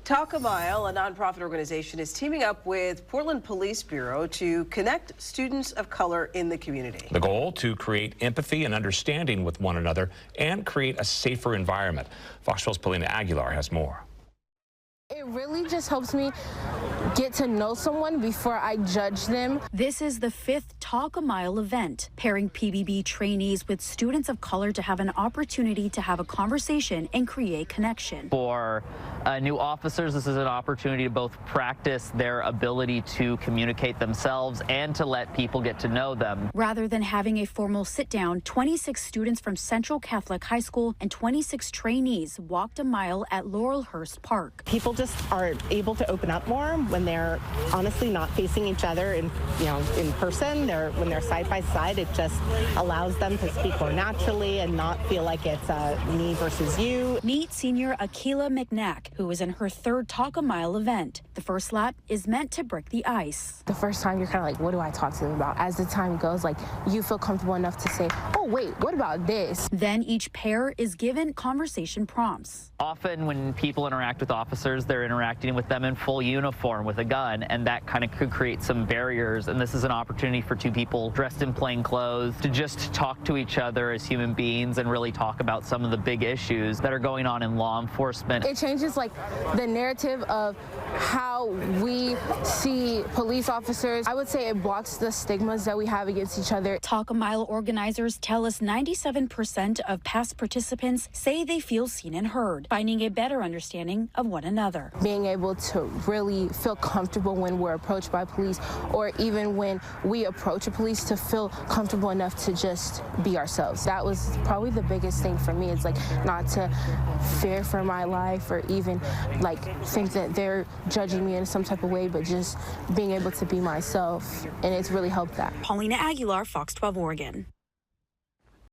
Talk a Mile, a nonprofit organization, is teaming up with Portland Police Bureau to connect students of color in the community. The goal, to create empathy and understanding with one another and create a safer environment. Fox 12's Paulina Aguilar has more. It really just helps me get to know someone before I judge them. This is the 5th Talk a Mile event, pairing PPB trainees with students of color to have an opportunity to have a conversation and create connection. For new officers, this is an opportunity to both practice their ability to communicate themselves and to let people get to know them. Rather than having a formal sit-down, 26 students from Central Catholic High School and 26 trainees walked a mile at Laurelhurst Park. People just are able to open up more when they're honestly not facing each other in person. When they're side by side, it just allows them to speak more naturally and not feel like it's me versus you. Meet senior Akila McNack, who is in her 3rd Talk a Mile event. The first lap is meant to break the ice. The first time you're kind of like, what do I talk to them about? As the time goes, like, you feel comfortable enough to say, oh, wait, what about this? Then each pair is given conversation prompts. Often when people interact with officers, they're interacting with them in full uniform with a gun, and that kind of could create some barriers. And this is an opportunity for two people dressed in plain clothes to just talk to each other as human beings and really talk about some of the big issues that are going on in law enforcement. It changes like the narrative of how we see police officers. I would say it blocks the stigmas that we have against each other. Talk a Mile organizers tell us 97% of past participants say they feel seen and heard, finding a better understanding of one another. Being able to really feel comfortable when we're approached by police, or even when we approach a police, to feel comfortable enough to just be ourselves. That was probably the biggest thing for me. It's like not to fear for my life or even like think that they're judging me in some type of way, but just being able to be myself, and it's really helped that. Paulina Aguilar, Fox 12 Oregon.